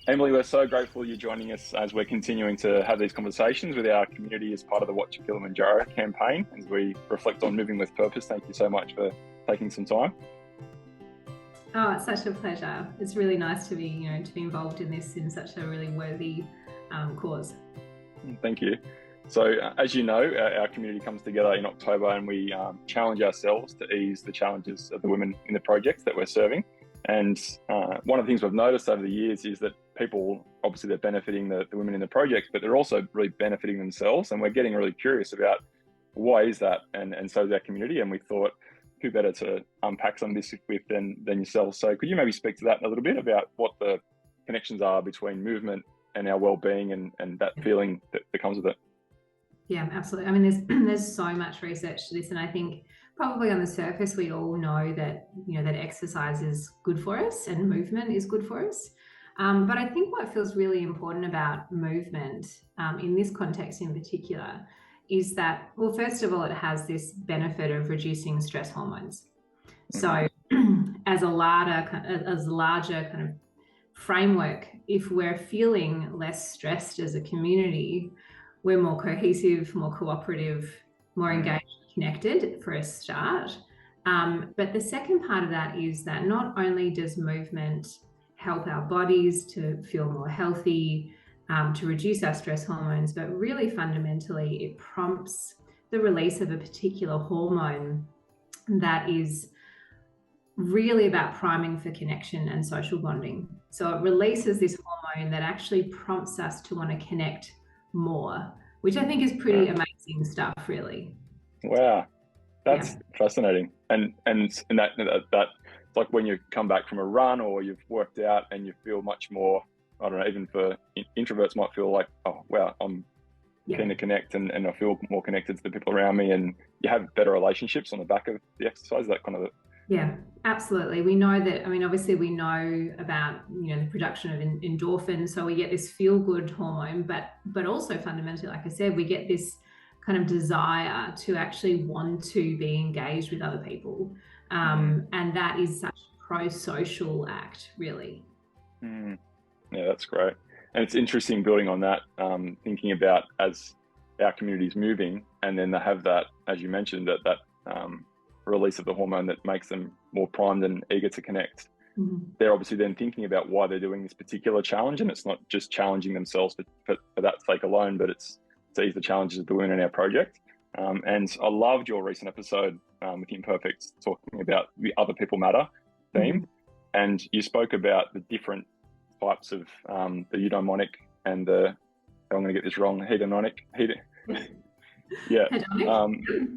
Emily, we're so grateful you're joining us as we're continuing to have these conversations with our community as part of the Your Kilimanjaro campaign as we reflect on moving with purpose. Thank you so much for taking some time. Oh, it's such a pleasure. It's really nice to be, to be involved in this in such a really worthy cause. Thank you. So, as you know, our community comes together in October and we challenge ourselves to ease the challenges of the women in the projects that we're serving. And one of the things we've noticed over the years is that people, obviously they're benefiting the women in the project, but they're also really benefiting themselves. And we're getting really curious about why is that? And so is our community. And we thought, who better to unpack some of this with than yourselves? So could you maybe speak to that a little bit about what the connections are between movement and our well-being and that feeling that comes with it? Yeah, absolutely. I mean, there's so much research to this, and I think probably on the surface we all know that that exercise is good for us and movement is good for us. But I think what feels really important about movement in this context in particular is that, well, first of all, it has this benefit of reducing stress hormones. So as a larger kind of framework, if we're feeling less stressed as a community, we're more cohesive, more cooperative, more engaged, connected for a start. But the second part of that is that not only does movement help our bodies to feel more healthy, to reduce our stress hormones, but really fundamentally it prompts the release of a particular hormone that is really about priming for connection and social bonding. So it releases this hormone that actually prompts us to want to connect more, which I think is pretty amazing stuff, really. Wow, that's fascinating. And that it's like when you come back from a run or you've worked out and you feel much more, I don't know, even for introverts might feel like, oh wow, I'm keen to connect and I feel more connected to the people around me, and you have better relationships on the back of the exercise, that kind of. Yeah, absolutely. We know that, I mean, obviously we know about, the production of endorphins. So we get this feel good hormone, but also fundamentally, like I said, we get this kind of desire to actually want to be engaged with other people. And that is such a pro-social act, really. Yeah, that's great. And it's interesting building on that, thinking about as our community is moving and then they have that, as you mentioned, that release of the hormone that makes them more primed and eager to connect. They're obviously then thinking about why they're doing this particular challenge, and it's not just challenging themselves for that sake alone, but it's to ease the challenges of the women in our project. And I loved your recent episode with Imperfects talking about the other people matter theme, and you spoke about the different types of the eudaimonic and the, I'm going to get this wrong, hedonic.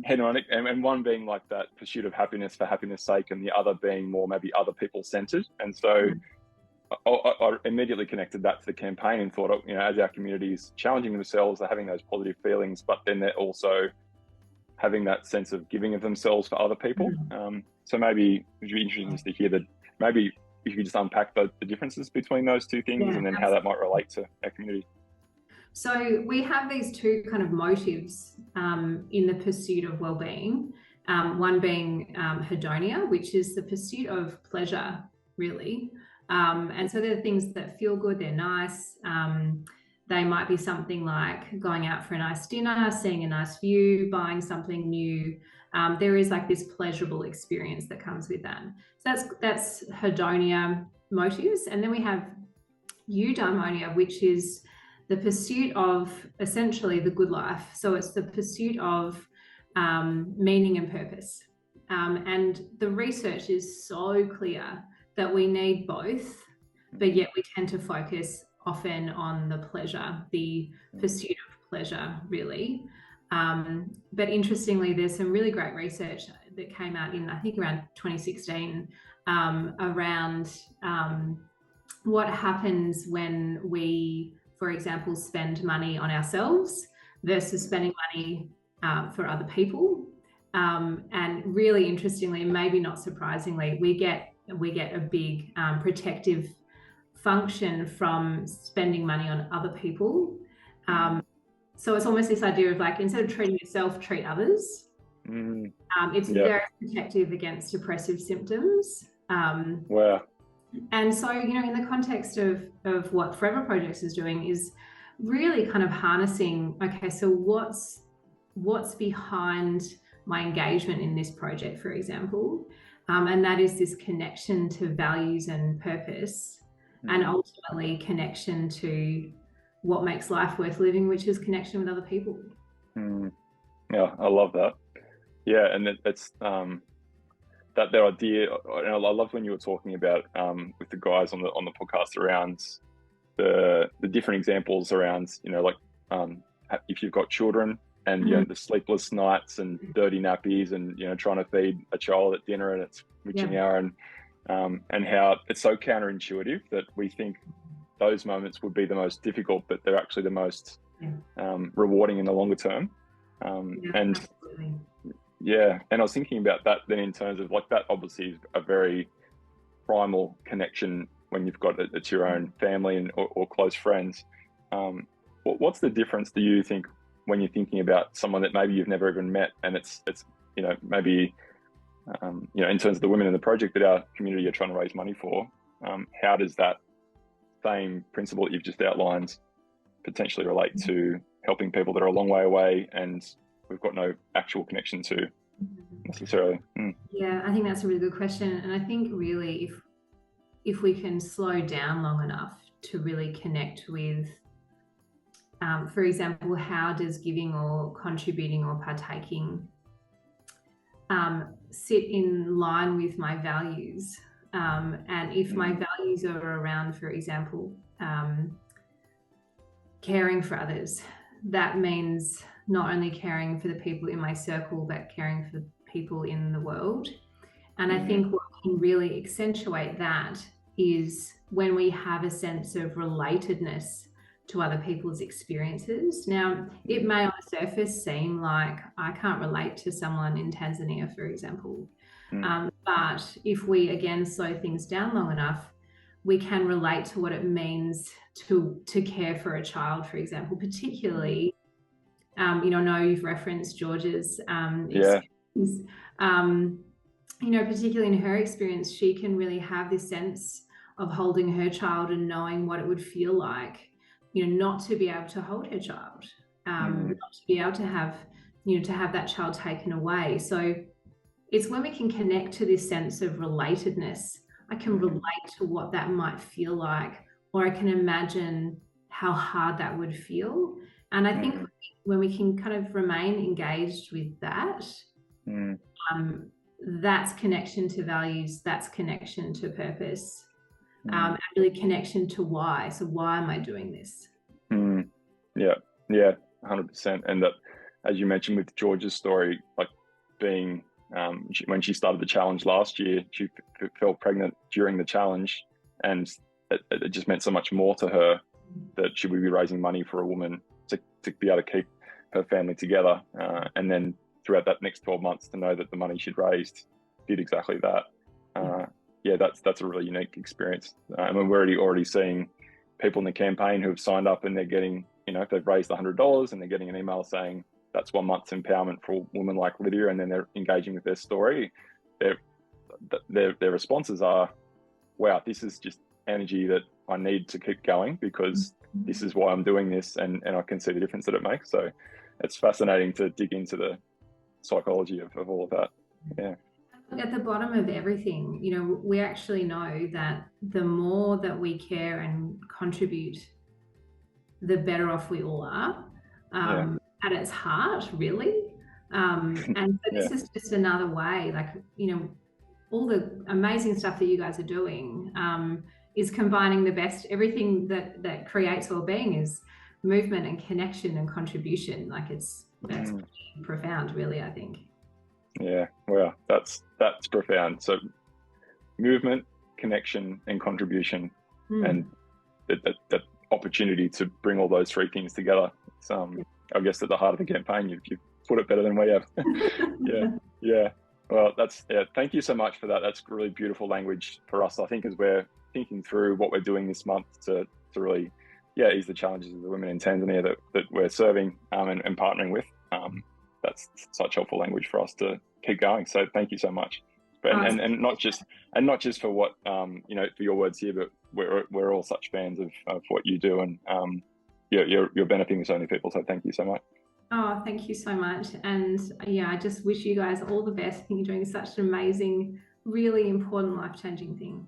Hedonic, and one being like that pursuit of happiness for happiness sake, and the other being more maybe other people centered. And so I immediately connected that to the campaign and thought, as our community is challenging themselves, they're having those positive feelings, but then they're also having that sense of giving of themselves for other people. So maybe it would be interesting just to hear that, maybe if you could just unpack the differences between those two things and then how that might relate to our community. So we have these two kind of motives in the pursuit of well-being. One being hedonia, which is the pursuit of pleasure, really. And so they're the things that feel good, they're nice. They might be something like going out for a nice dinner, seeing a nice view, buying something new. There is like this pleasurable experience that comes with that. So that's hedonia motives. And then we have eudaimonia, which is the pursuit of essentially the good life. So it's the pursuit of meaning and purpose. And the research is so clear that we need both, but yet we tend to focus often on the pleasure, the pursuit of pleasure, really. But interestingly, there's some really great research that came out in, I think, around 2016 around what happens when we, for example, spend money on ourselves versus spending money for other people. And really interestingly, maybe not surprisingly, we get a big protective function from spending money on other people. So it's almost this idea of like, instead of treating yourself, treat others. It's very protective against depressive symptoms. Wow. And so, in the context of what Forever Projects is doing is really kind of harnessing, okay, so what's behind my engagement in this project, for example, and that is this connection to values and purpose, and ultimately connection to what makes life worth living, which is connection with other people. Yeah, I love that. Yeah, and it's that their idea, and I love when you were talking about with the guys on the podcast around the different examples around, like if you've got children and the sleepless nights and dirty nappies and trying to feed a child at dinner and it's witching hour, and how it's so counterintuitive that we think those moments would be the most difficult, but they're actually the most rewarding in the longer term. And absolutely. And I was thinking about that then in terms of like that obviously is a very primal connection when you've got it's your own family and or close friends. What's the difference, do you think, when you're thinking about someone that maybe you've never even met, and it's maybe in terms of the women in the project that our community are trying to raise money for, how does that same principle that you've just outlined potentially relate to helping people that are a long way away and we've got no actual connection to necessarily? Yeah, I think that's a really good question, and I think really if we can slow down long enough to really connect with, for example, how does giving or contributing or partaking sit in line with my values, and if my values are around, for example, caring for others, that means not only caring for the people in my circle, but caring for the people in the world. And I think what can really accentuate that is when we have a sense of relatedness to other people's experiences. Now, it may on the surface seem like I can't relate to someone in Tanzania, for example. But if we, again, slow things down long enough, we can relate to what it means to care for a child, for example, particularly, I know you've referenced George's experience. Particularly in her experience, she can really have this sense of holding her child and knowing what it would feel like, not to be able to hold her child, not to be able to have, to have that child taken away. So it's when we can connect to this sense of relatedness, I can relate to what that might feel like, or I can imagine how hard that would feel. And I think when we can kind of remain engaged with that, that's connection to values, that's connection to purpose, and really connection to why. So why am I doing this? Yeah, 100%. And that, as you mentioned with George's story, like being, when she started the challenge last year, she fell pregnant during the challenge, and it just meant so much more to her that she would be raising money for a woman to be able to keep her family together. And then throughout that next 12 months to know that the money she'd raised did exactly that. That's a really unique experience. And we're already seeing people in the campaign who have signed up and they're getting, if they've raised $100 and they're getting an email saying that's 1 month's empowerment for women like Lydia, and then they're engaging with their story, their responses are, wow, this is just energy that I need to keep going because this is why I'm doing this, and I can see the difference that it makes. So it's fascinating to dig into the psychology of all of that. Yeah. At the bottom of everything, we actually know that the more that we care and contribute, the better off we all are, at its heart, really. And so this is just another way, like, all the amazing stuff that you guys are doing is combining the best. Everything that creates well-being is movement and connection and contribution. Like that's pretty profound, really, I think. Yeah, well, that's profound. So movement, connection, and contribution, and that opportunity to bring all those three things together. It's, I guess, at the heart of the campaign. You've put it better than we have. Yeah. Well, thank you so much for that. That's really beautiful language for us, I think, as we're thinking through what we're doing this month to really, ease the challenges of the women in Tanzania that we're serving and partnering with. That's such helpful language for us to keep going. So thank you so much. But and not just for what you know, for your words here, but we're all such fans of what you do, and you're benefiting so many people. So thank you so much. Oh, thank you so much. And yeah, I just wish you guys all the best. I think you're doing such an amazing, really important, life-changing thing.